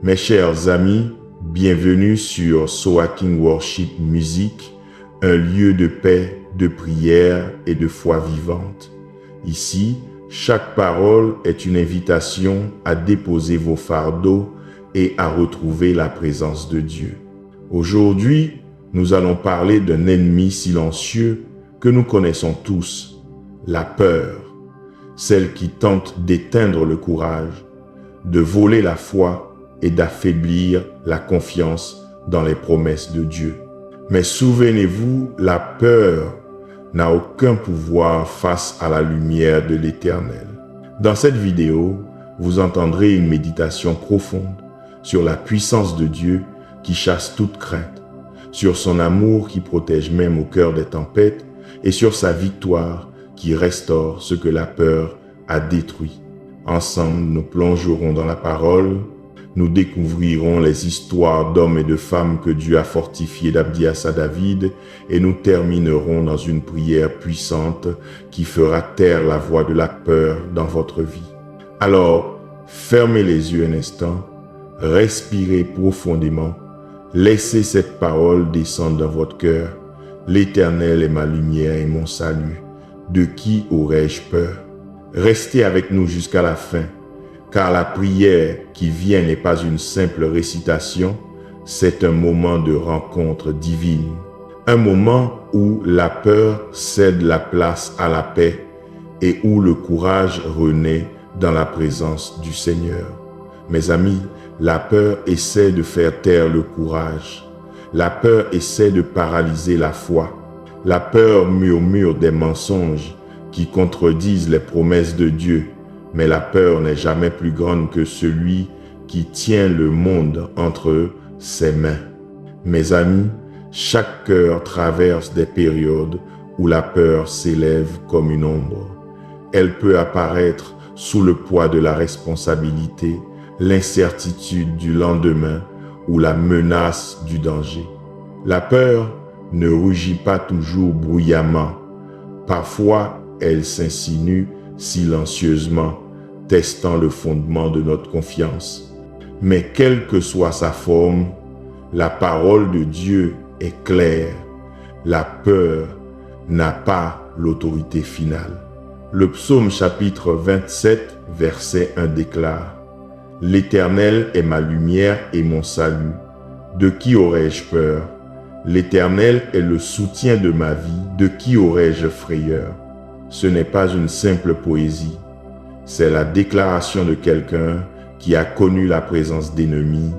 Mes chers amis, bienvenue sur Soaking Worship Music, un lieu de paix, de prière et de foi vivante. Ici, chaque parole est une invitation à déposer vos fardeaux et à retrouver la présence de Dieu. Aujourd'hui, nous allons parler d'un ennemi silencieux que nous connaissons tous, la peur, celle qui tente d'éteindre le courage, de voler la foi et d'affaiblir la confiance dans les promesses de Dieu. Mais souvenez-vous, la peur n'a aucun pouvoir face à la lumière de l'Éternel. Dans cette vidéo, vous entendrez une méditation profonde sur la puissance de Dieu qui chasse toute crainte, sur son amour qui protège même au cœur des tempêtes et sur sa victoire qui restaure ce que la peur a détruit. Ensemble, nous plongerons dans la parole. Nous découvrirons les histoires d'hommes et de femmes que Dieu a fortifiés d'Abdias à David et nous terminerons dans une prière puissante qui fera taire la voix de la peur dans votre vie. Alors, fermez les yeux un instant, respirez profondément, laissez cette parole descendre dans votre cœur. L'Éternel est ma lumière et mon salut. De qui aurais-je peur? Restez avec nous jusqu'à la fin. Car la prière qui vient n'est pas une simple récitation, c'est un moment de rencontre divine. Un moment où la peur cède la place à la paix et où le courage renaît dans la présence du Seigneur. Mes amis, la peur essaie de faire taire le courage. La peur essaie de paralyser la foi. La peur murmure des mensonges qui contredisent les promesses de Dieu. Mais la peur n'est jamais plus grande que celui qui tient le monde entre ses mains. Mes amis, chaque cœur traverse des périodes où la peur s'élève comme une ombre. Elle peut apparaître sous le poids de la responsabilité, l'incertitude du lendemain ou la menace du danger. La peur ne rugit pas toujours bruyamment. Parfois, elle s'insinue silencieusement, testant le fondement de notre confiance. Mais quelle que soit sa forme, la parole de Dieu est claire. La peur n'a pas l'autorité finale. Le psaume chapitre 27, verset 1 déclare « L'Éternel est ma lumière et mon salut. De qui aurais-je peur? L'Éternel est le soutien de ma vie. De qui aurais-je frayeur? » Ce n'est pas une simple poésie, c'est la déclaration de quelqu'un qui a connu la présence d'ennemis,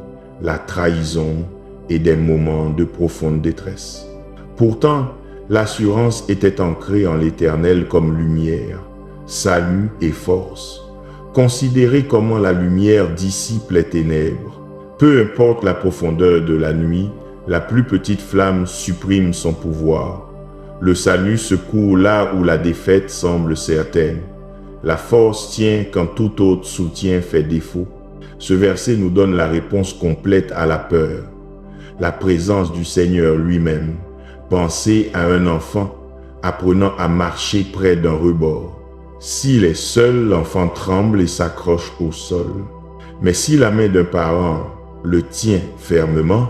la trahison et des moments de profonde détresse. Pourtant, l'assurance était ancrée en l'Éternel comme lumière, salut et force. Considérez comment la lumière dissipe les ténèbres. Peu importe la profondeur de la nuit, la plus petite flamme supprime son pouvoir. Le salut secourt là où la défaite semble certaine. La force tient quand tout autre soutien fait défaut. Ce verset nous donne la réponse complète à la peur. La présence du Seigneur lui-même. Pensez à un enfant apprenant à marcher près d'un rebord. S'il est seul, l'enfant tremble et s'accroche au sol. Mais si la main d'un parent le tient fermement,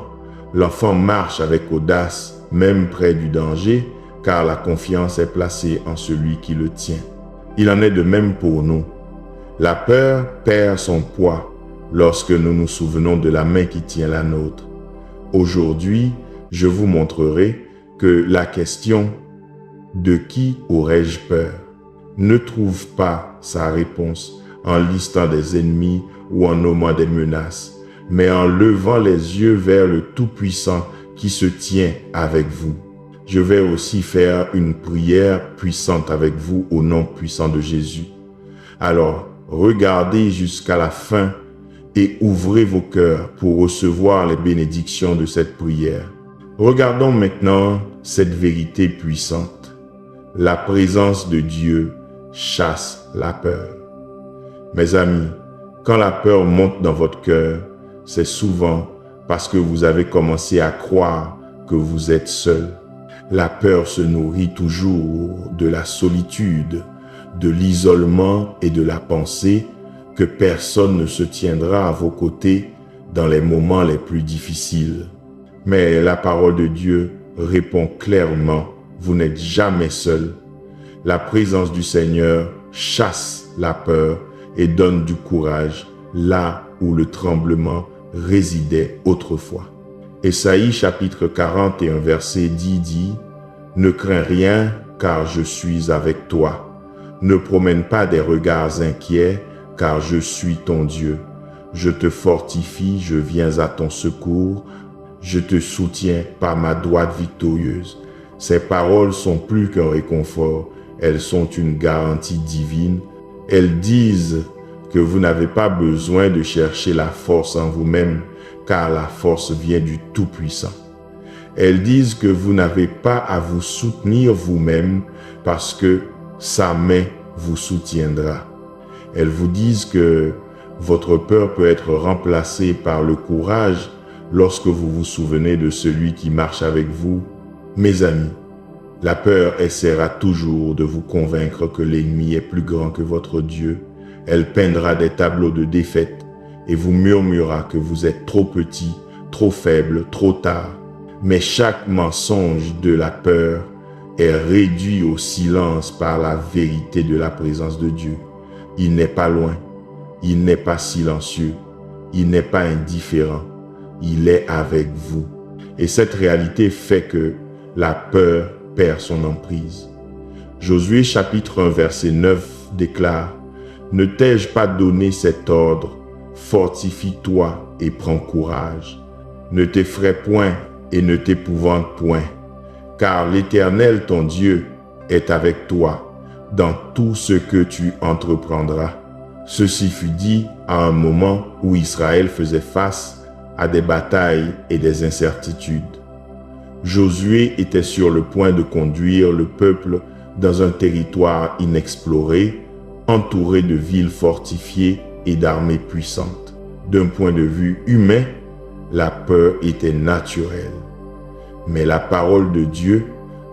l'enfant marche avec audace, même près du danger, car la confiance est placée en celui qui le tient. Il en est de même pour nous. La peur perd son poids lorsque nous nous souvenons de la main qui tient la nôtre. Aujourd'hui, je vous montrerai que la question « De qui aurais-je peur ?» ne trouve pas sa réponse en listant des ennemis ou en nommant des menaces, mais en levant les yeux vers le Tout-Puissant qui se tient avec vous. Je vais aussi faire une prière puissante avec vous au nom puissant de Jésus. Alors, regardez jusqu'à la fin et ouvrez vos cœurs pour recevoir les bénédictions de cette prière. Regardons maintenant cette vérité puissante. La présence de Dieu chasse la peur. Mes amis, quand la peur monte dans votre cœur, c'est souvent parce que vous avez commencé à croire que vous êtes seul. La peur se nourrit toujours de la solitude, de l'isolement et de la pensée que personne ne se tiendra à vos côtés dans les moments les plus difficiles. Mais la parole de Dieu répond clairement, vous n'êtes jamais seul. La présence du Seigneur chasse la peur et donne du courage là où le tremblement résidait autrefois. Ésaïe chapitre 41 verset 10 dit « Ne crains rien car je suis avec toi. Ne promène pas des regards inquiets car je suis ton Dieu. Je te fortifie, je viens à ton secours. Je te soutiens par ma droite victorieuse. » Ces paroles sont plus qu'un réconfort, elles sont une garantie divine. Elles disent que vous n'avez pas besoin de chercher la force en vous-même, car la force vient du Tout-Puissant. Elles disent que vous n'avez pas à vous soutenir vous-même, parce que sa main vous soutiendra. Elles vous disent que votre peur peut être remplacée par le courage lorsque vous vous souvenez de celui qui marche avec vous. Mes amis, la peur essaiera toujours de vous convaincre que l'ennemi est plus grand que votre Dieu. Elle peindra des tableaux de défaite et vous murmurera que vous êtes trop petit, trop faible, trop tard. Mais chaque mensonge de la peur est réduit au silence par la vérité de la présence de Dieu. Il n'est pas loin, il n'est pas silencieux, il n'est pas indifférent, il est avec vous. Et cette réalité fait que la peur perd son emprise. Josué chapitre 1 verset 9 déclare « Ne t'ai-je pas donné cet ordre? Fortifie-toi et prends courage. Ne t'effraie point et ne t'épouvante point, car l'Éternel ton Dieu est avec toi dans tout ce que tu entreprendras. » Ceci fut dit à un moment où Israël faisait face à des batailles et des incertitudes. Josué était sur le point de conduire le peuple dans un territoire inexploré, entouré de villes fortifiées et d'armées puissantes. D'un point de vue humain, la peur était naturelle. Mais la parole de Dieu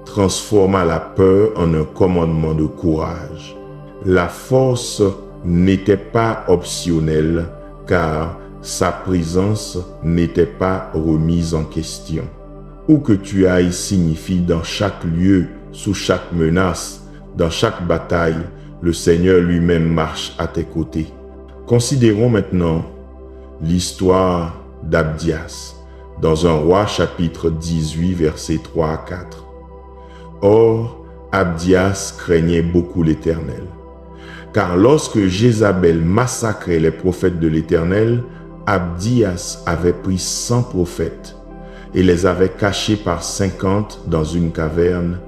transforma la peur en un commandement de courage. La force n'était pas optionnelle, car sa présence n'était pas remise en question. Où que tu ailles signifie dans chaque lieu, sous chaque menace, dans chaque bataille, le Seigneur lui-même marche à tes côtés. Considérons maintenant l'histoire d'Abdias dans un roi chapitre 18 versets 3 à 4. Or, Abdias craignait beaucoup l'Éternel. Car lorsque Jézabel massacrait les prophètes de l'Éternel, Abdias avait pris 100 prophètes et les avait cachés par 50 dans une caverne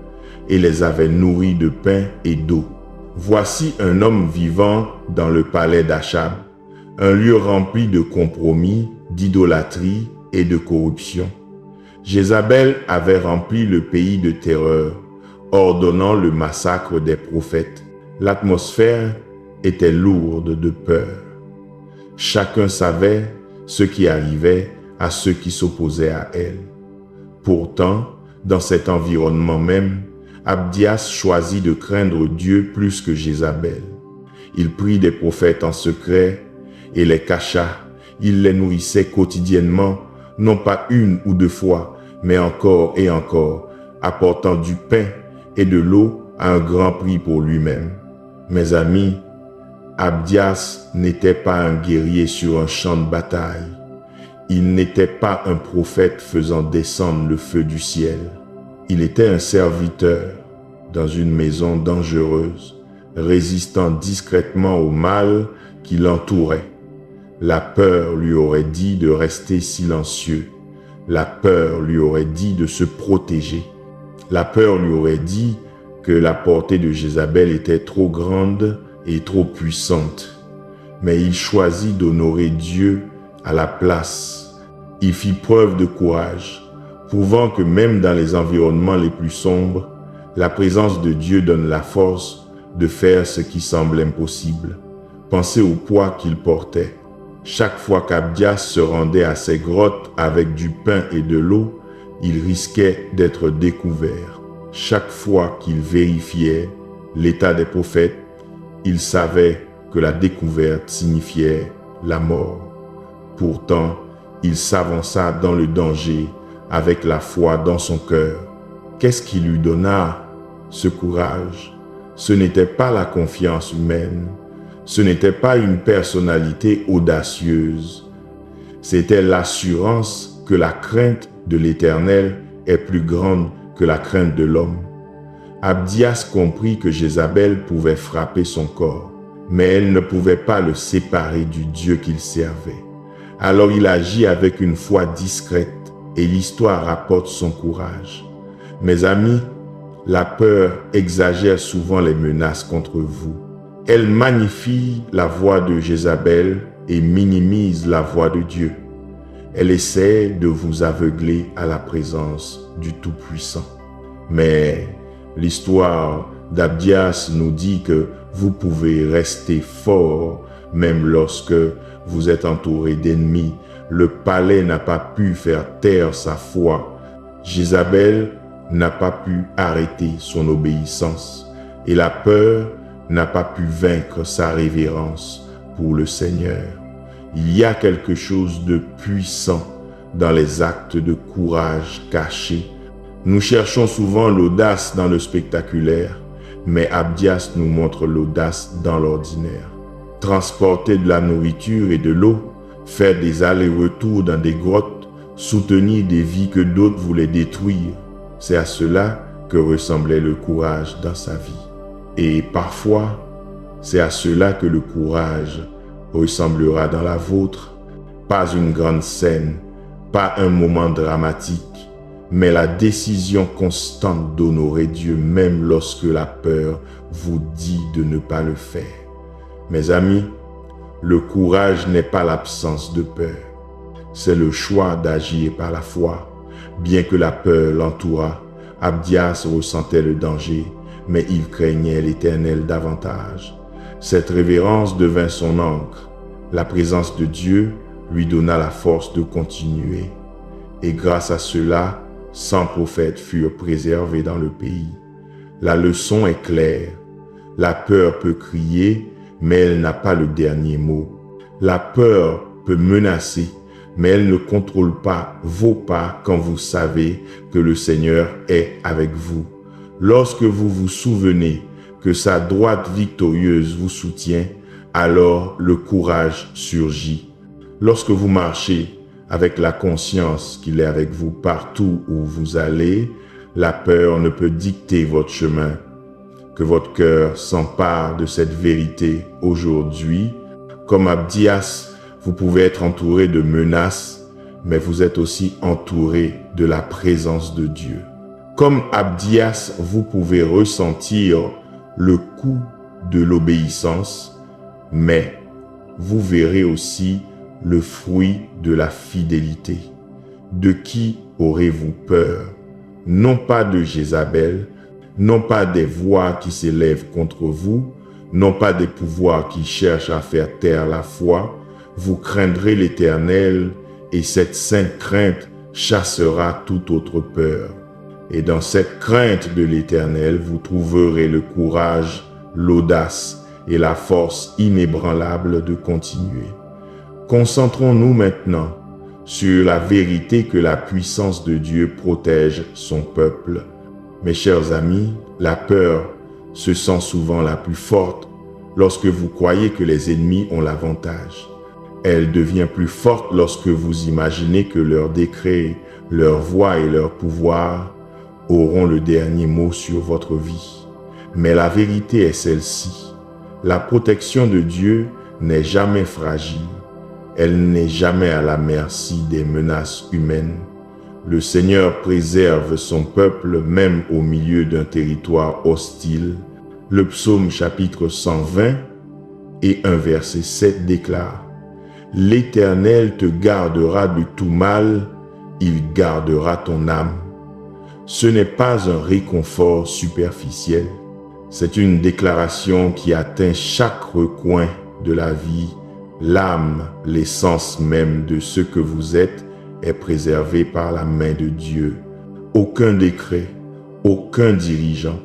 et les avait nourris de pain et d'eau. Voici un homme vivant dans le palais d'Achab, un lieu rempli de compromis, d'idolâtrie et de corruption. Jézabel avait rempli le pays de terreur, ordonnant le massacre des prophètes. L'atmosphère était lourde de peur. Chacun savait ce qui arrivait à ceux qui s'opposaient à elle. Pourtant, dans cet environnement même, Abdias choisit de craindre Dieu plus que Jézabel. Il prit des prophètes en secret et les cacha. Il les nourrissait quotidiennement, non pas une ou deux fois, mais encore et encore, apportant du pain et de l'eau à un grand prix pour lui-même. Mes amis, Abdias n'était pas un guerrier sur un champ de bataille. Il n'était pas un prophète faisant descendre le feu du ciel. Il était un serviteur dans une maison dangereuse, résistant discrètement au mal qui l'entourait. La peur lui aurait dit de rester silencieux. La peur lui aurait dit de se protéger. La peur lui aurait dit que la portée de Jézabel était trop grande et trop puissante. Mais il choisit d'honorer Dieu à la place. Il fit preuve de courage, prouvant que même dans les environnements les plus sombres, la présence de Dieu donne la force de faire ce qui semble impossible. Pensez au poids qu'il portait. Chaque fois qu'Abdias se rendait à ses grottes avec du pain et de l'eau, il risquait d'être découvert. Chaque fois qu'il vérifiait l'état des prophètes, il savait que la découverte signifiait la mort. Pourtant, il s'avança dans le danger avec la foi dans son cœur. Qu'est-ce qui lui donna ce courage? Ce n'était pas la confiance humaine, ce n'était pas une personnalité audacieuse, c'était l'assurance que la crainte de l'Éternel est plus grande que la crainte de l'homme. Abdias comprit que Jézabel pouvait frapper son corps, mais elle ne pouvait pas le séparer du Dieu qu'il servait. Alors il agit avec une foi discrète et l'histoire rapporte son courage. Mes amis, la peur exagère souvent les menaces contre vous. Elle magnifie la voix de Jézabel et minimise la voix de Dieu. Elle essaie de vous aveugler à la présence du Tout-Puissant. Mais l'histoire d'Abdias nous dit que vous pouvez rester fort même lorsque vous êtes entouré d'ennemis. Le palais n'a pas pu faire taire sa foi. Jézabel n'a pas pu arrêter son obéissance et la peur n'a pas pu vaincre sa révérence pour le Seigneur. Il y a quelque chose de puissant dans les actes de courage cachés. Nous cherchons souvent l'audace dans le spectaculaire, mais Abdias nous montre l'audace dans l'ordinaire. Transporter de la nourriture et de l'eau, faire des allers-retours dans des grottes, soutenir des vies que d'autres voulaient détruire, c'est à cela que ressemblait le courage dans sa vie. Et parfois, c'est à cela que le courage ressemblera dans la vôtre. Pas une grande scène, pas un moment dramatique, mais la décision constante d'honorer Dieu même lorsque la peur vous dit de ne pas le faire. Mes amis, le courage n'est pas l'absence de peur, c'est le choix d'agir par la foi. Bien que la peur l'entourât, Abdias ressentait le danger, mais il craignait l'Éternel davantage. Cette révérence devint son ancre. La présence de Dieu lui donna la force de continuer. Et grâce à cela, 100 prophètes furent préservés dans le pays. La leçon est claire. La peur peut crier, mais elle n'a pas le dernier mot. La peur peut menacer, mais elle ne contrôle pas vos pas quand vous savez que le Seigneur est avec vous. Lorsque vous vous souvenez que sa droite victorieuse vous soutient, alors le courage surgit. Lorsque vous marchez avec la conscience qu'il est avec vous partout où vous allez, la peur ne peut dicter votre chemin. Que votre cœur s'empare de cette vérité aujourd'hui. Comme Abdias, vous pouvez être entouré de menaces, mais vous êtes aussi entouré de la présence de Dieu. Comme Abdias, vous pouvez ressentir le coup de l'obéissance, mais vous verrez aussi le fruit de la fidélité. De qui aurez-vous peur? Non pas de Jézabel, non pas des voix qui s'élèvent contre vous, non pas des pouvoirs qui cherchent à faire taire la foi. Vous craindrez l'Éternel et cette sainte crainte chassera toute autre peur. Et dans cette crainte de l'Éternel, vous trouverez le courage, l'audace et la force inébranlable de continuer. Concentrons-nous maintenant sur la vérité que la puissance de Dieu protège son peuple. Mes chers amis, la peur se sent souvent la plus forte lorsque vous croyez que les ennemis ont l'avantage. Elle devient plus forte lorsque vous imaginez que leurs décrets, leur voix et leur pouvoir auront le dernier mot sur votre vie. Mais la vérité est celle-ci. La protection de Dieu n'est jamais fragile. Elle n'est jamais à la merci des menaces humaines. Le Seigneur préserve son peuple même au milieu d'un territoire hostile. Le psaume chapitre 120 et 1 verset 7 déclare: « L'Éternel te gardera de tout mal, il gardera ton âme. » Ce n'est pas un réconfort superficiel, c'est une déclaration qui atteint chaque recoin de la vie. L'âme, l'essence même de ce que vous êtes, est préservé par la main de Dieu. Aucun décret, aucun dirigeant,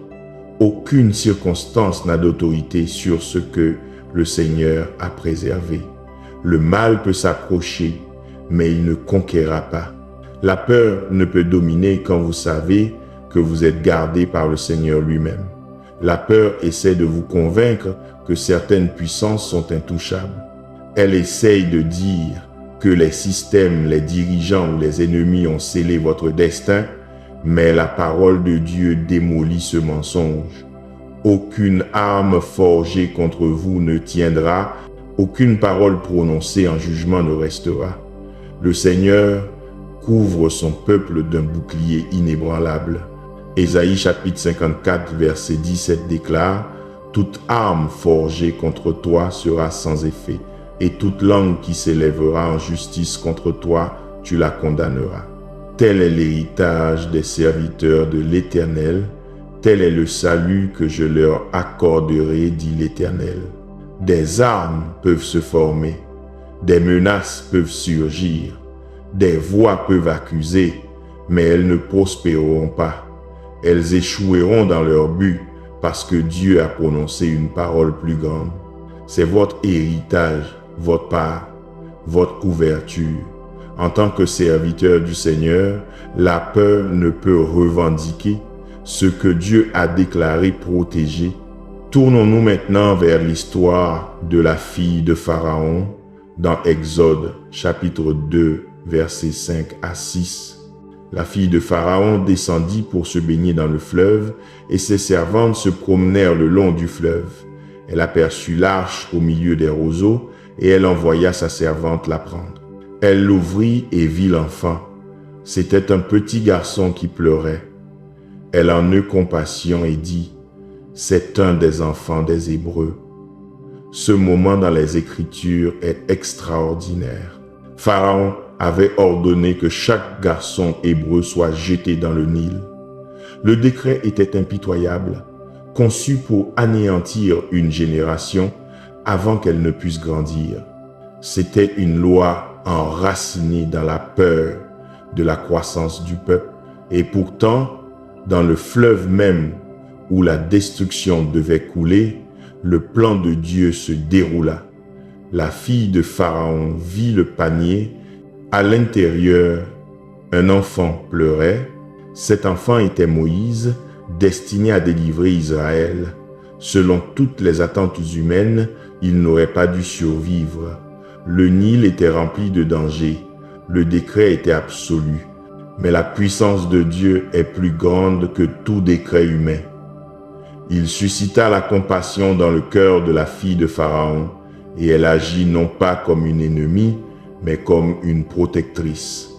aucune circonstance n'a d'autorité sur ce que le Seigneur a préservé. Le mal peut s'approcher, mais il ne conquérera pas. La peur ne peut dominer quand vous savez que vous êtes gardé par le Seigneur lui-même. La peur essaie de vous convaincre que certaines puissances sont intouchables. Elle essaye de dire que les systèmes, les dirigeants ou les ennemis ont scellé votre destin, mais la parole de Dieu démolit ce mensonge. Aucune arme forgée contre vous ne tiendra, aucune parole prononcée en jugement ne restera. Le Seigneur couvre son peuple d'un bouclier inébranlable. Ésaïe chapitre 54 verset 17 déclare « Toute arme forgée contre toi sera sans effet, et toute langue qui s'élèvera en justice contre toi, tu la condamneras. » Tel est l'héritage des serviteurs de l'Éternel, tel est le salut que je leur accorderai, dit l'Éternel. Des armes peuvent se former, des menaces peuvent surgir, des voix peuvent accuser, mais elles ne prospéreront pas. Elles échoueront dans leur but parce que Dieu a prononcé une parole plus grande. C'est votre héritage, votre part, votre couverture. En tant que serviteur du Seigneur, la peur ne peut revendiquer ce que Dieu a déclaré protégé. Tournons-nous maintenant vers l'histoire de la fille de Pharaon dans Exode chapitre 2 versets 5 à 6. La fille de Pharaon descendit pour se baigner dans le fleuve et ses servantes se promenèrent le long du fleuve. Elle aperçut l'arche au milieu des roseaux et elle envoya sa servante la prendre. Elle l'ouvrit et vit l'enfant. C'était un petit garçon qui pleurait. Elle en eut compassion et dit « C'est un des enfants des Hébreux. » Ce moment dans les Écritures est extraordinaire. Pharaon avait ordonné que chaque garçon hébreu soit jeté dans le Nil. Le décret était impitoyable, conçu pour anéantir une génération avant qu'elle ne puisse grandir. C'était une loi enracinée dans la peur de la croissance du peuple. Et pourtant, dans le fleuve même où la destruction devait couler, le plan de Dieu se déroula. La fille de Pharaon vit le panier. À l'intérieur, un enfant pleurait. Cet enfant était Moïse, destiné à délivrer Israël. Selon toutes les attentes humaines, il n'aurait pas dû survivre. Le Nil était rempli de dangers. Le décret était absolu. Mais la puissance de Dieu est plus grande que tout décret humain. Il suscita la compassion dans le cœur de la fille de Pharaon, et elle agit non pas comme une ennemie, mais comme une protectrice.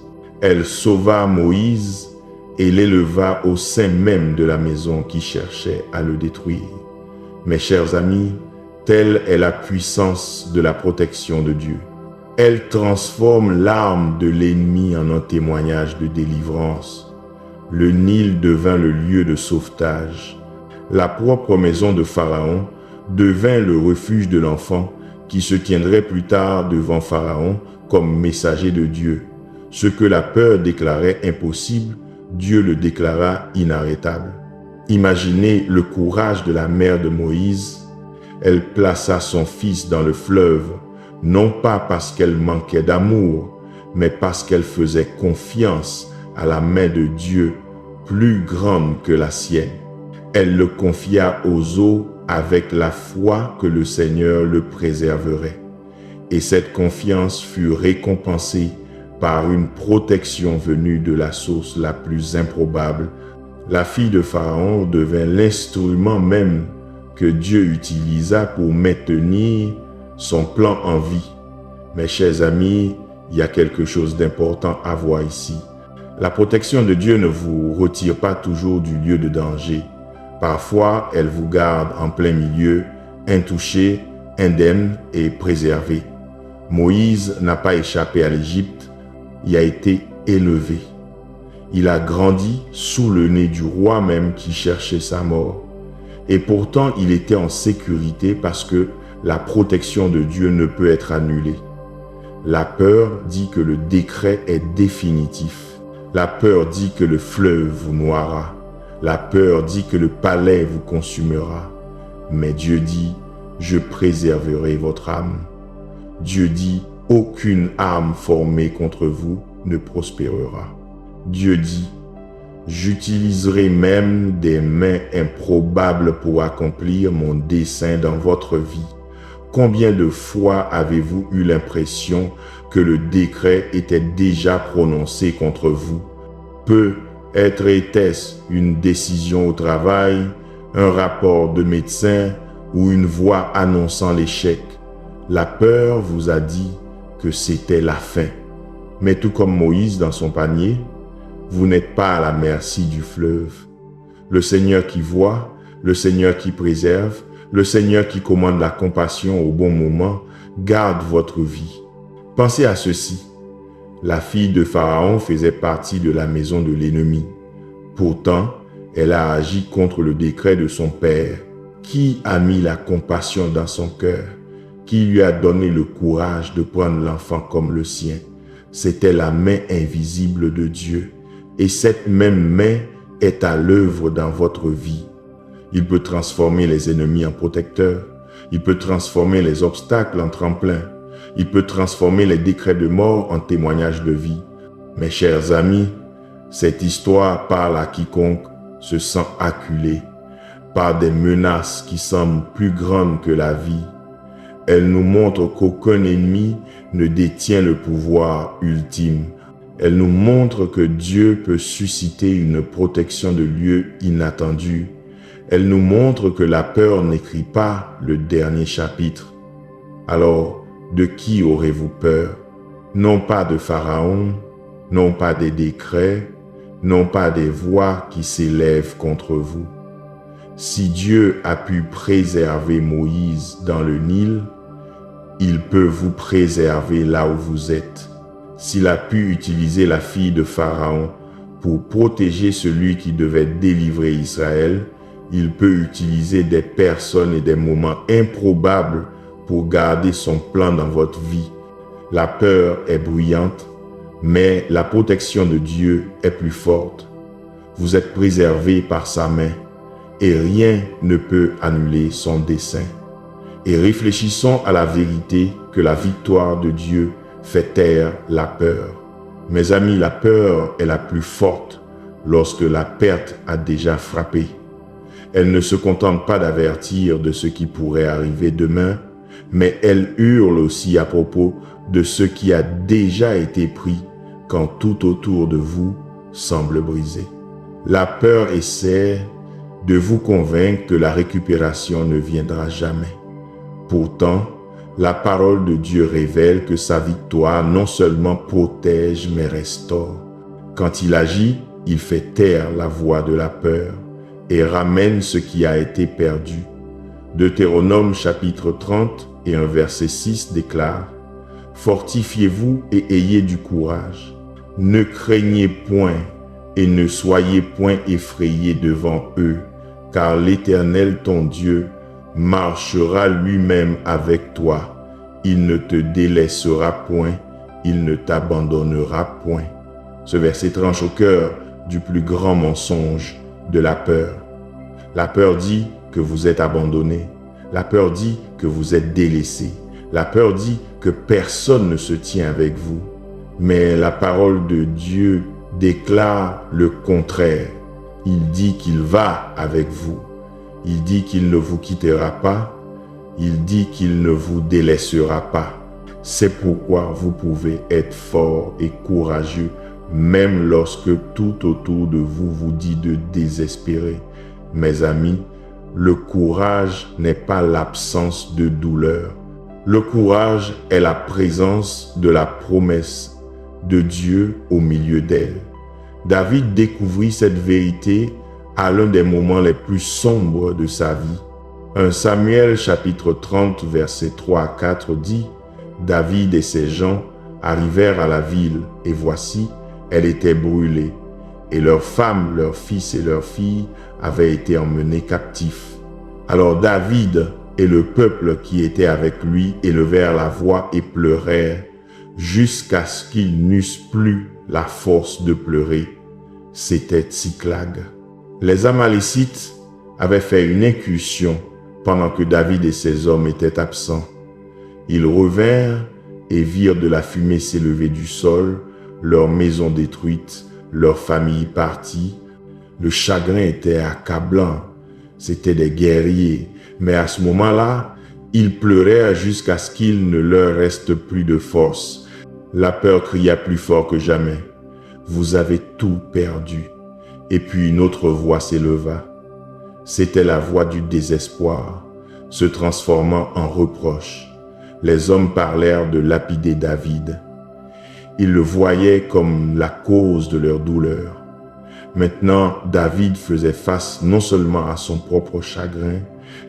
Elle sauva Moïse et l'éleva au sein même de la maison qui cherchait à le détruire. Mes chers amis, telle est la puissance de la protection de Dieu. Elle transforme l'arme de l'ennemi en un témoignage de délivrance. Le Nil devint le lieu de sauvetage. La propre maison de Pharaon devint le refuge de l'enfant qui se tiendrait plus tard devant Pharaon comme messager de Dieu. Ce que la peur déclarait impossible, Dieu le déclara inarrêtable. Imaginez le courage de la mère de Moïse. Elle plaça son fils dans le fleuve, non pas parce qu'elle manquait d'amour, mais parce qu'elle faisait confiance à la main de Dieu plus grande que la sienne. Elle le confia aux eaux avec la foi que le Seigneur le préserverait. Et cette confiance fut récompensée par une protection venue de la source la plus improbable. La fille de Pharaon devint l'instrument même que Dieu utilisa pour maintenir son plan en vie. Mes chers amis, il y a quelque chose d'important à voir ici. La protection de Dieu ne vous retire pas toujours du lieu de danger. Parfois, elle vous garde en plein milieu, intouché, indemne et préservé. Moïse n'a pas échappé à l'Égypte, il a été élevé. Il a grandi sous le nez du roi même qui cherchait sa mort. Et pourtant, il était en sécurité parce que la protection de Dieu ne peut être annulée. La peur dit que le décret est définitif. La peur dit que le fleuve vous noiera. La peur dit que le palais vous consumera. Mais Dieu dit, je préserverai votre âme. Dieu dit, aucune arme formée contre vous ne prospérera. Dieu dit, j'utiliserai même des mains improbables pour accomplir mon dessein dans votre vie. Combien de fois avez-vous eu l'impression que le décret était déjà prononcé contre vous? Peut-être était-ce une décision au travail, un rapport de médecin ou une voix annonçant l'échec. La peur vous a dit que c'était la fin. Mais tout comme Moïse dans son panier, vous n'êtes pas à la merci du fleuve. Le Seigneur qui voit, le Seigneur qui préserve, le Seigneur qui commande la compassion au bon moment, garde votre vie. Pensez à ceci. La fille de Pharaon faisait partie de la maison de l'ennemi. Pourtant, elle a agi contre le décret de son père. Qui a mis la compassion dans son cœur? Qui lui a donné le courage de prendre l'enfant comme le sien? C'était la main invisible de Dieu. Et cette même main est à l'œuvre dans votre vie. Il peut transformer les ennemis en protecteurs. Il peut transformer les obstacles en tremplins. Il peut transformer les décrets de mort en témoignages de vie. Mes chers amis, cette histoire parle à quiconque se sent acculé par des menaces qui semblent plus grandes que la vie. Elle nous montre qu'aucun ennemi ne détient le pouvoir ultime. Elle nous montre que Dieu peut susciter une protection de lieux inattendus. Elle nous montre que la peur n'écrit pas le dernier chapitre. Alors, de qui aurez-vous peur? Non pas de Pharaon, non pas des décrets, non pas des voix qui s'élèvent contre vous. Si Dieu a pu préserver Moïse dans le Nil, il peut vous préserver là où vous êtes. S'il a pu utiliser la fille de Pharaon pour protéger celui qui devait délivrer Israël, il peut utiliser des personnes et des moments improbables pour garder son plan dans votre vie. La peur est bruyante, mais la protection de Dieu est plus forte. Vous êtes préservé par sa main et rien ne peut annuler son dessein. Et réfléchissons à la vérité que la victoire de Dieu fait taire la peur. Mes amis, la peur est la plus forte lorsque la perte a déjà frappé. Elle ne se contente pas d'avertir de ce qui pourrait arriver demain, mais elle hurle aussi à propos de ce qui a déjà été pris quand tout autour de vous semble brisé. La peur essaie de vous convaincre que la récupération ne viendra jamais. Pourtant, la parole de Dieu révèle que sa victoire non seulement protège mais restaure. Quand il agit, il fait taire la voix de la peur et ramène ce qui a été perdu. Deutéronome chapitre 30 et un verset 6 déclare « Fortifiez-vous et ayez du courage. Ne craignez point et ne soyez point effrayés devant eux, car l'Éternel ton Dieu marchera lui-même avec toi. Il ne te délaissera point, il ne t'abandonnera point. » Ce verset tranche au cœur du plus grand mensonge de la peur. La peur dit que vous êtes abandonné. La peur dit que vous êtes délaissé. La peur dit que personne ne se tient avec vous. Mais la parole de Dieu déclare le contraire. Il dit qu'il va avec vous. Il dit qu'il ne vous quittera pas. Il dit qu'il ne vous délaissera pas. C'est pourquoi vous pouvez être fort et courageux, même lorsque tout autour de vous vous dit de désespérer. Mes amis, le courage n'est pas l'absence de douleur. Le courage est la présence de la promesse de Dieu au milieu d'elle. David découvrit cette vérité à l'un des moments les plus sombres de sa vie. 1 Samuel chapitre 30 versets 3 à 4 dit « David et ses gens arrivèrent à la ville et voici, elle était brûlée, et leurs femmes, leurs fils et leurs filles avaient été emmenés captifs. Alors David et le peuple qui était avec lui élevèrent la voix et pleurèrent jusqu'à ce qu'ils n'eussent plus la force de pleurer. C'était Tsiklag. » Les Amalécites avaient fait une incursion pendant que David et ses hommes étaient absents. Ils revinrent et virent de la fumée s'élever du sol, leur maison détruite, leur famille partie. Le chagrin était accablant. C'étaient des guerriers, mais à ce moment-là, ils pleurèrent jusqu'à ce qu'il ne leur reste plus de force. La peur cria plus fort que jamais. Vous avez tout perdu. Et puis une autre voix s'éleva. C'était la voix du désespoir, se transformant en reproche. Les hommes parlèrent de lapider David. Ils le voyaient comme la cause de leur douleur. Maintenant, David faisait face non seulement à son propre chagrin,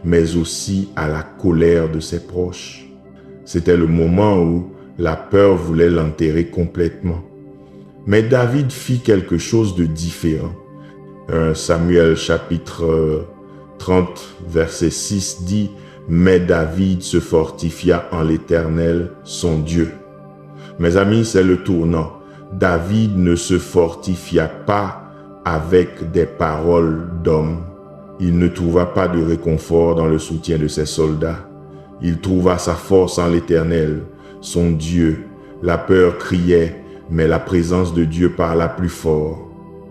mais aussi à la colère de ses proches. C'était le moment où la peur voulait l'enterrer complètement. Mais David fit quelque chose de différent. Samuel chapitre 30, verset 6 dit « Mais David se fortifia en l'Éternel, son Dieu. » Mes amis, c'est le tournant. David ne se fortifia pas avec des paroles d'homme. Il ne trouva pas de réconfort dans le soutien de ses soldats. Il trouva sa force en l'Éternel, son Dieu. La peur criait, mais la présence de Dieu parla plus fort.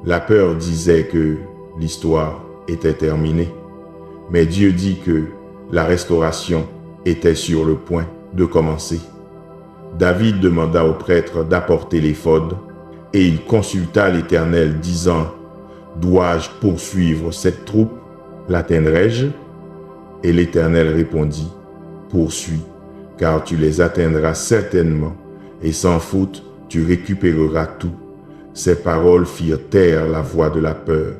La peur disait que l'histoire était terminée. Mais Dieu dit que la restauration était sur le point de commencer. David demanda au prêtre d'apporter l'éphod et il consulta l'Éternel disant « Dois-je poursuivre cette troupe? L'atteindrai-je » Et l'Éternel répondit « Poursuis, car tu les atteindras certainement, et sans faute tu récupéreras tout. » Ces paroles firent taire la voix de la peur.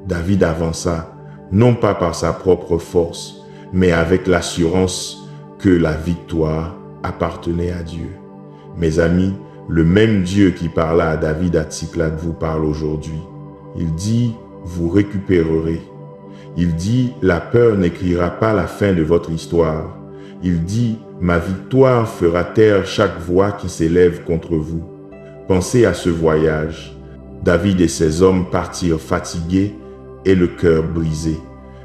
David avança, non pas par sa propre force, mais avec l'assurance que la victoire appartenait à Dieu. Mes amis, le même Dieu qui parla à David à Tsiklag vous parle aujourd'hui. Il dit, vous récupérerez. Il dit, la peur n'écrira pas la fin de votre histoire. Il dit, ma victoire fera taire chaque voix qui s'élève contre vous. Pensez à ce voyage. David et ses hommes partirent fatigués et le cœur brisé.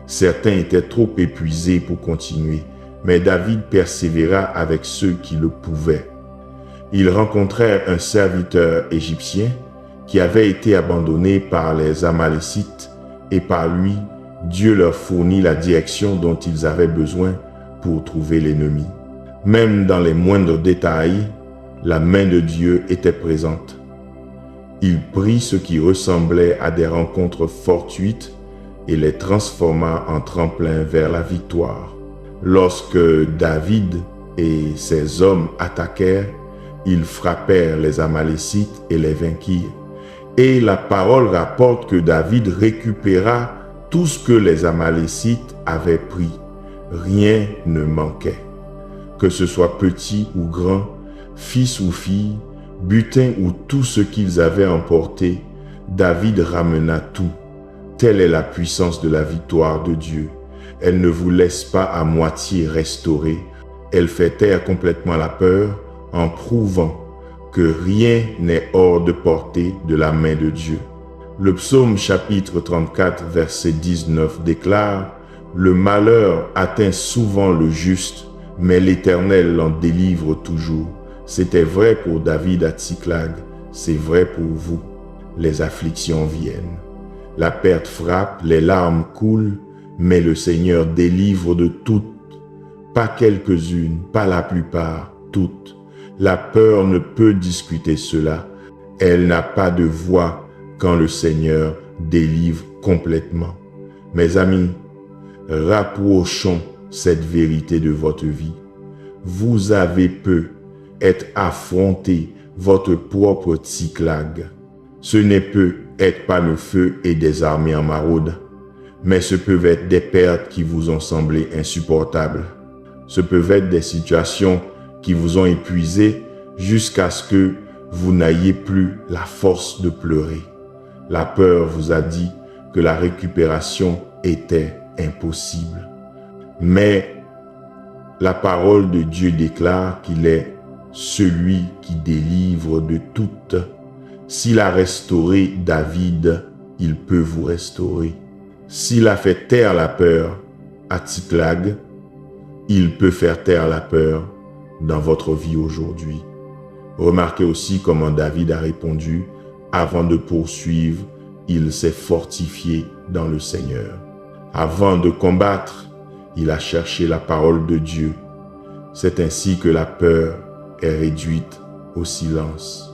Certains étaient trop épuisés pour continuer, mais David persévéra avec ceux qui le pouvaient. Ils rencontrèrent un serviteur égyptien qui avait été abandonné par les Amalécites et par lui, Dieu leur fournit la direction dont ils avaient besoin pour trouver l'ennemi. Même dans les moindres détails, la main de Dieu était présente. Il prit ce qui ressemblait à des rencontres fortuites et les transforma en tremplin vers la victoire. Lorsque David et ses hommes attaquèrent, ils frappèrent les Amalécites et les vainquirent. Et la parole rapporte que David récupéra tout ce que les Amalécites avaient pris. Rien ne manquait. Que ce soit petit ou grand, fils ou fille, butin ou tout ce qu'ils avaient emporté, David ramena tout. Telle est la puissance de la victoire de Dieu. Elle ne vous laisse pas à moitié restaurée. Elle fait taire complètement la peur en prouvant que rien n'est hors de portée de la main de Dieu. Le psaume chapitre 34 verset 19 déclare « Le malheur atteint souvent le juste, mais l'Éternel l'en délivre toujours. » C'était vrai pour David à Tsiklag, c'est vrai pour vous. Les afflictions viennent. La perte frappe, les larmes coulent, mais le Seigneur délivre de toutes. Pas quelques-unes, pas la plupart, toutes. La peur ne peut discuter cela. Elle n'a pas de voix quand le Seigneur délivre complètement. Mes amis, rapprochons cette vérité de votre vie. Vous avez peu être affronté votre propre Tsiklag. Ce n'est peu être pas le feu et des armées en maraude, mais ce peuvent être des pertes qui vous ont semblé insupportables. Ce peuvent être des situations qui vous ont épuisé jusqu'à ce que vous n'ayez plus la force de pleurer. La peur vous a dit que la récupération était impossible. Mais la parole de Dieu déclare qu'il est celui qui délivre de toutes. S'il a restauré David, il peut vous restaurer. S'il a fait taire la peur à Tsiklag, il peut faire taire la peur dans votre vie aujourd'hui. Remarquez aussi comment David a répondu. Avant de poursuivre, il s'est fortifié dans le Seigneur. Avant de combattre, il a cherché la parole de Dieu. C'est ainsi que la peur est réduite au silence.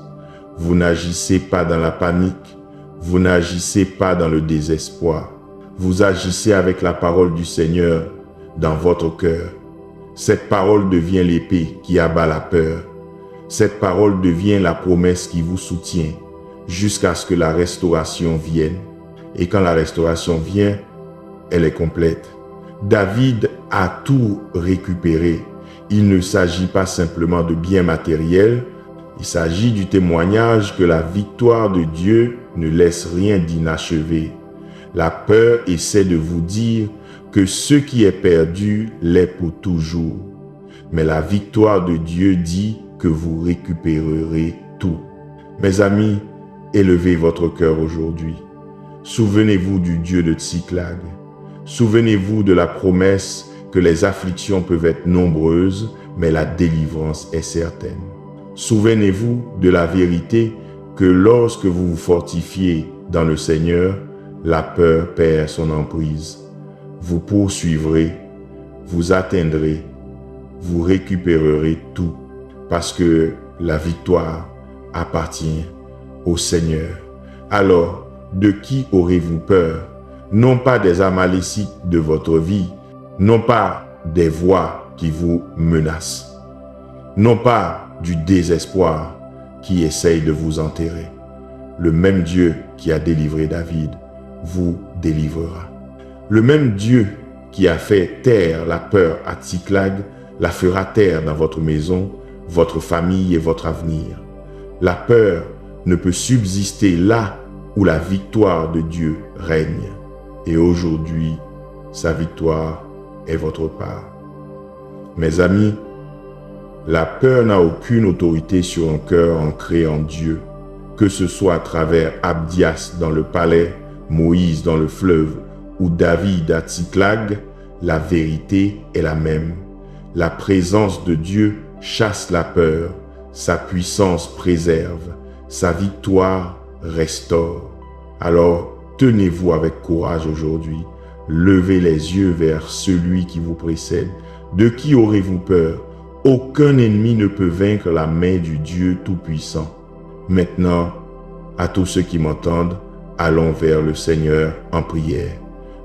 Vous n'agissez pas dans la panique, vous n'agissez pas dans le désespoir. Vous agissez avec la parole du Seigneur dans votre cœur. Cette parole devient l'épée qui abat la peur. Cette parole devient la promesse qui vous soutient jusqu'à ce que la restauration vienne. Et quand la restauration vient, elle est complète. David a tout récupéré. Il ne s'agit pas simplement de biens matériels, il s'agit du témoignage que la victoire de Dieu ne laisse rien d'inachevé. La peur essaie de vous dire que ce qui est perdu l'est pour toujours. Mais la victoire de Dieu dit que vous récupérerez tout. Mes amis, élevez votre cœur aujourd'hui. Souvenez-vous du Dieu de Tsiklag. Souvenez-vous de la promesse que les afflictions peuvent être nombreuses, mais la délivrance est certaine. Souvenez-vous de la vérité que lorsque vous vous fortifiez dans le Seigneur, la peur perd son emprise. Vous poursuivrez, vous atteindrez, vous récupérerez tout, parce que la victoire appartient au Seigneur. Alors, de qui aurez-vous peur? Non pas des Amalécites de votre vie, non pas des voix qui vous menacent, non pas du désespoir qui essaye de vous enterrer. Le même Dieu qui a délivré David vous délivrera. Le même Dieu qui a fait taire la peur à Tsiklag la fera taire dans votre maison, votre famille et votre avenir. La peur ne peut subsister là où la victoire de Dieu règne. Et aujourd'hui, sa victoire est votre part. Mes amis, la peur n'a aucune autorité sur un cœur ancré en Dieu, que ce soit à travers Abdias dans le palais, Moïse dans le fleuve ou David à Tsiklag, la vérité est la même. La présence de Dieu chasse la peur, sa puissance préserve, sa victoire restaure. Alors, tenez-vous avec courage aujourd'hui. Levez les yeux vers celui qui vous précède. De qui aurez-vous peur? Aucun ennemi ne peut vaincre la main du Dieu Tout-Puissant. Maintenant, à tous ceux qui m'entendent, allons vers le Seigneur en prière.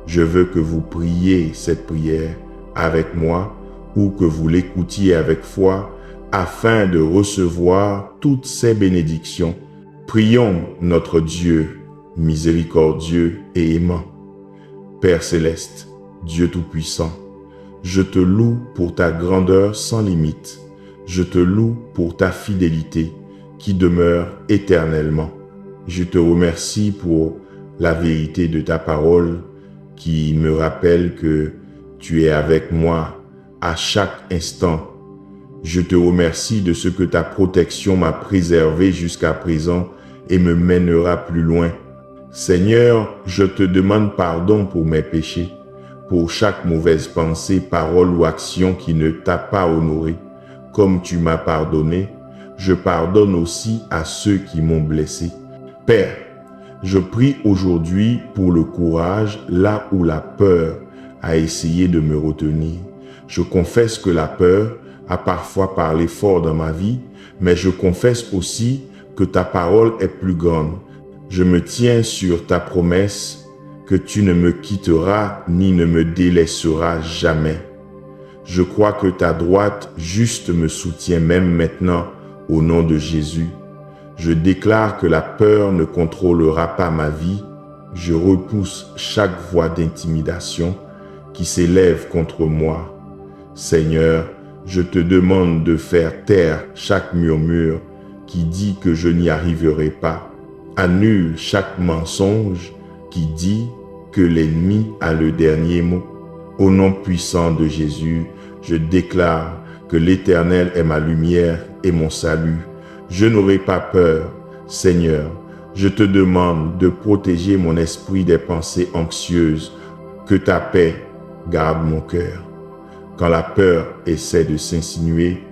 Je veux que vous priez cette prière avec moi ou que vous l'écoutiez avec foi afin de recevoir toutes ces bénédictions. Prions notre Dieu miséricordieux et aimant. Père céleste, Dieu Tout-Puissant, je te loue pour ta grandeur sans limite. Je te loue pour ta fidélité qui demeure éternellement. Je te remercie pour la vérité de ta parole qui me rappelle que tu es avec moi à chaque instant. Je te remercie de ce que ta protection m'a préservé jusqu'à présent et me mènera plus loin. Seigneur, je te demande pardon pour mes péchés, pour chaque mauvaise pensée, parole ou action qui ne t'a pas honoré. Comme tu m'as pardonné, je pardonne aussi à ceux qui m'ont blessé. Père, je prie aujourd'hui pour le courage là où la peur a essayé de me retenir. Je confesse que la peur a parfois parlé fort dans ma vie, mais je confesse aussi que ta parole est plus grande. Je me tiens sur ta promesse que tu ne me quitteras ni ne me délaisseras jamais. Je crois que ta droite juste me soutient même maintenant au nom de Jésus. Je déclare que la peur ne contrôlera pas ma vie. Je repousse chaque voix d'intimidation qui s'élève contre moi. Seigneur, je te demande de faire taire chaque murmure qui dit que je n'y arriverai pas. Annule chaque mensonge qui dit que l'ennemi a le dernier mot. Au nom puissant de Jésus, je déclare que l'Éternel est ma lumière et mon salut. Je n'aurai pas peur. Seigneur, je te demande de protéger mon esprit des pensées anxieuses. Que ta paix garde mon cœur. Quand la peur essaie de s'insinuer,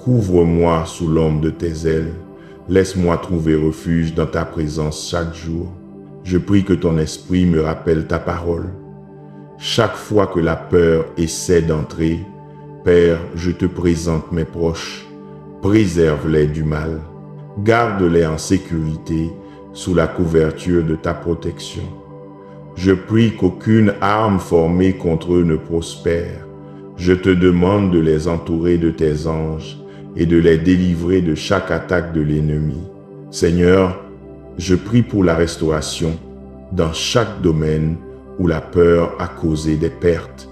Couvre-moi sous l'ombre de tes ailes. Laisse-moi trouver refuge dans ta présence chaque jour. Je prie que ton esprit me rappelle ta parole. Chaque fois que la peur essaie d'entrer, Père, je te présente mes proches. Préserve-les du mal. Garde-les en sécurité sous la couverture de ta protection. Je prie qu'aucune arme formée contre eux ne prospère. Je te demande de les entourer de tes anges et de les délivrer de chaque attaque de l'ennemi. Seigneur, je prie pour la restauration dans chaque domaine où la peur a causé des pertes.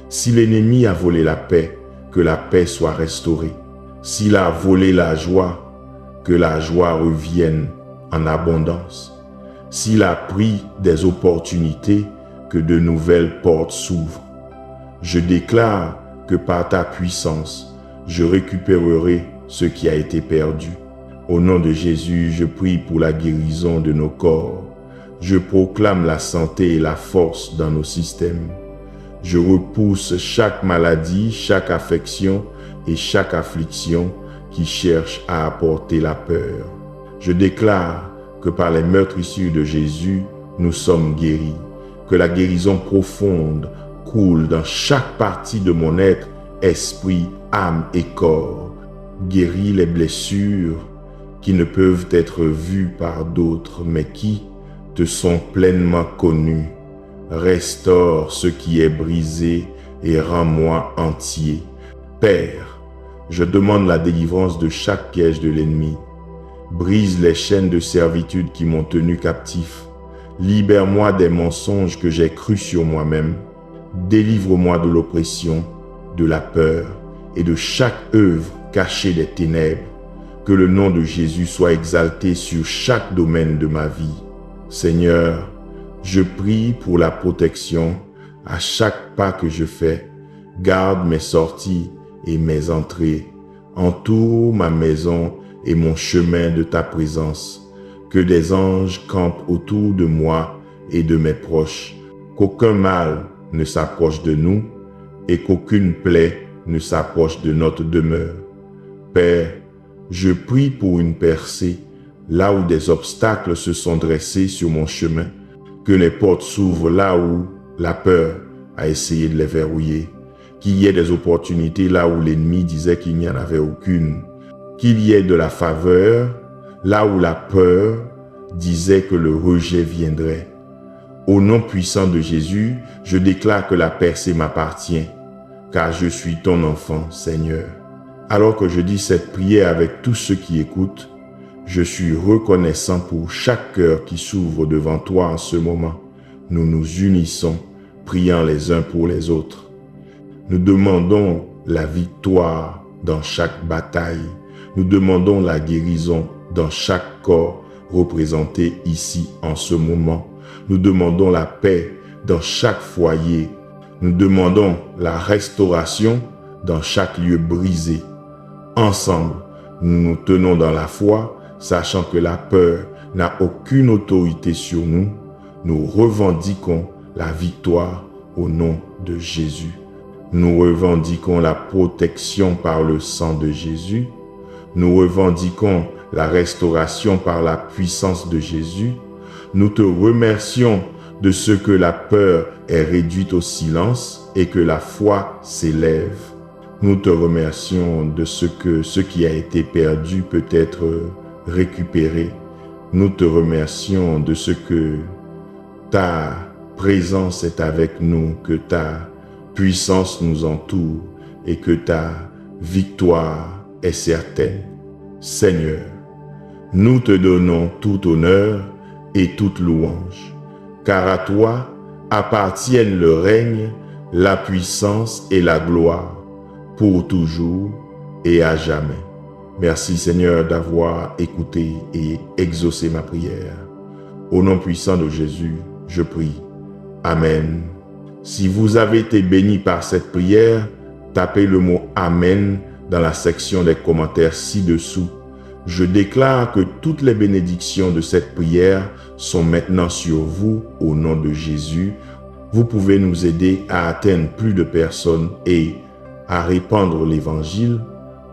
Si l'ennemi a volé la paix, que la paix soit restaurée. S'il a volé la joie, que la joie revienne en abondance. S'il a pris des opportunités, que de nouvelles portes s'ouvrent. Je déclare que par ta puissance, je récupérerai ce qui a été perdu. Au nom de Jésus, je prie pour la guérison de nos corps. Je proclame la santé et la force dans nos systèmes. Je repousse chaque maladie, chaque affection et chaque affliction qui cherche à apporter la peur. Je déclare que par les meurtrissures de Jésus, nous sommes guéris, que la guérison profonde coule dans chaque partie de mon être, esprit, âme et corps. Guéris les blessures qui ne peuvent être vues par d'autres, mais qui te sont pleinement connues. Restaure ce qui est brisé et rends-moi entier. Père, je demande la délivrance de chaque piège de l'ennemi. Brise les chaînes de servitude qui m'ont tenu captif. Libère-moi des mensonges que j'ai crus sur moi-même. Délivre-moi de l'oppression, de la peur et de chaque œuvre cachée des ténèbres. Que le nom de Jésus soit exalté sur chaque domaine de ma vie. Seigneur, je prie pour la protection à chaque pas que je fais. Garde mes sorties et mes entrées. Entoure ma maison et mon chemin de ta présence. Que des anges campent autour de moi et de mes proches. Qu'aucun mal ne s'approche de nous et qu'aucune plaie ne s'approche de notre demeure. Père, je prie pour une percée là où des obstacles se sont dressés sur mon chemin. Que les portes s'ouvrent là où la peur a essayé de les verrouiller. Qu'il y ait des opportunités là où l'ennemi disait qu'il n'y en avait aucune. Qu'il y ait de la faveur là où la peur disait que le rejet viendrait. Au nom puissant de Jésus, je déclare que la percée m'appartient, car je suis ton enfant, Seigneur. Alors que je dis cette prière avec tous ceux qui écoutent, je suis reconnaissant pour chaque cœur qui s'ouvre devant toi en ce moment. Nous nous unissons, priant les uns pour les autres. Nous demandons la victoire dans chaque bataille. Nous demandons la guérison dans chaque corps représenté ici en ce moment. Nous demandons la paix dans chaque foyer. Nous demandons la restauration dans chaque lieu brisé. Ensemble, nous nous tenons dans la foi, sachant que la peur n'a aucune autorité sur nous. Nous revendiquons la victoire au nom de Jésus. Nous revendiquons la protection par le sang de Jésus. Nous revendiquons la restauration par la puissance de Jésus. Nous te remercions de ce que la peur est réduite au silence et que la foi s'élève. Nous te remercions de ce que ce qui a été perdu peut être récupéré. Nous te remercions de ce que ta présence est avec nous, que ta puissance nous entoure et que ta victoire est certaine. Seigneur, nous te donnons tout honneur et toute louange, car à toi appartiennent le règne, la puissance et la gloire, pour toujours et à jamais. Merci Seigneur d'avoir écouté et exaucé ma prière. Au nom puissant de Jésus, je prie. Amen. Si vous avez été béni par cette prière, tapez le mot Amen dans la section des commentaires ci-dessous. Je déclare que toutes les bénédictions de cette prière sont maintenant sur vous au nom de Jésus. Vous pouvez nous aider à atteindre plus de personnes et à répandre l'Évangile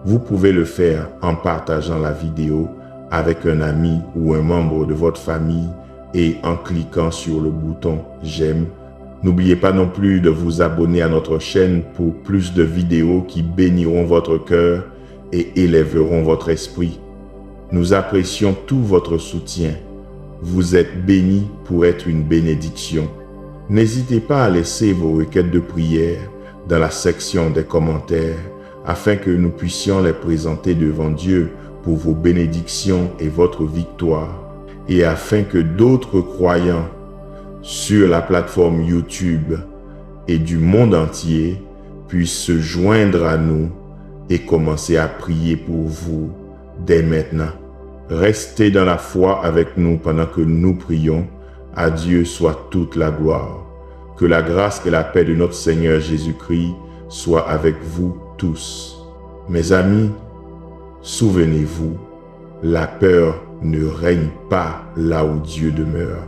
Vous pouvez le faire en partageant la vidéo avec un ami ou un membre de votre famille et en cliquant sur le bouton j'aime. N'oubliez pas non plus de vous abonner à notre chaîne pour plus de vidéos qui béniront votre cœur et élèveront votre esprit. Nous apprécions tout votre soutien. Vous êtes bénis pour être une bénédiction. N'hésitez pas à laisser vos requêtes de prière dans la section des commentaires afin que nous puissions les présenter devant Dieu pour vos bénédictions et votre victoire, et afin que d'autres croyants sur la plateforme YouTube et du monde entier puissent se joindre à nous et commencer à prier pour vous dès maintenant. Restez dans la foi avec nous pendant que nous prions. À Dieu soit toute la gloire. Que la grâce et la paix de notre Seigneur Jésus-Christ soient avec vous tous. Mes amis, souvenez-vous, la peur ne règne pas là où Dieu demeure.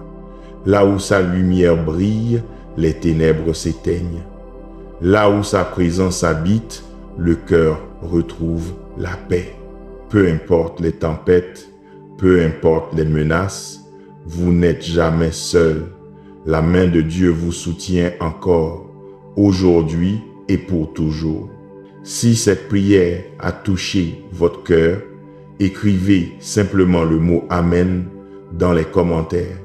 Là où sa lumière brille, les ténèbres s'éteignent. Là où sa présence habite, le cœur retrouve la paix. Peu importe les tempêtes, peu importe les menaces, vous n'êtes jamais seul. La main de Dieu vous soutient encore, aujourd'hui et pour toujours. Si cette prière a touché votre cœur, écrivez simplement le mot « Amen » dans les commentaires.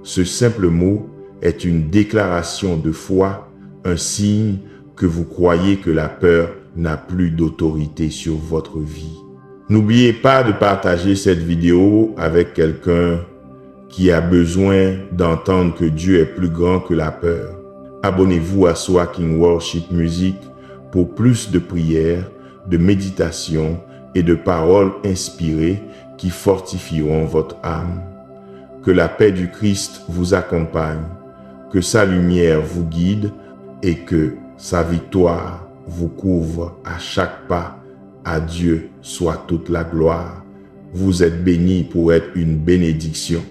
Ce simple mot est une déclaration de foi, un signe que vous croyez que la peur n'a plus d'autorité sur votre vie. N'oubliez pas de partager cette vidéo avec quelqu'un qui a besoin d'entendre que Dieu est plus grand que la peur. Abonnez-vous à Soa King Worship Music pour plus de prières, de méditations et de paroles inspirées qui fortifieront votre âme. Que la paix du Christ vous accompagne, que sa lumière vous guide et que sa victoire vous couvre à chaque pas. À Dieu soit toute la gloire. Vous êtes bénis pour être une bénédiction.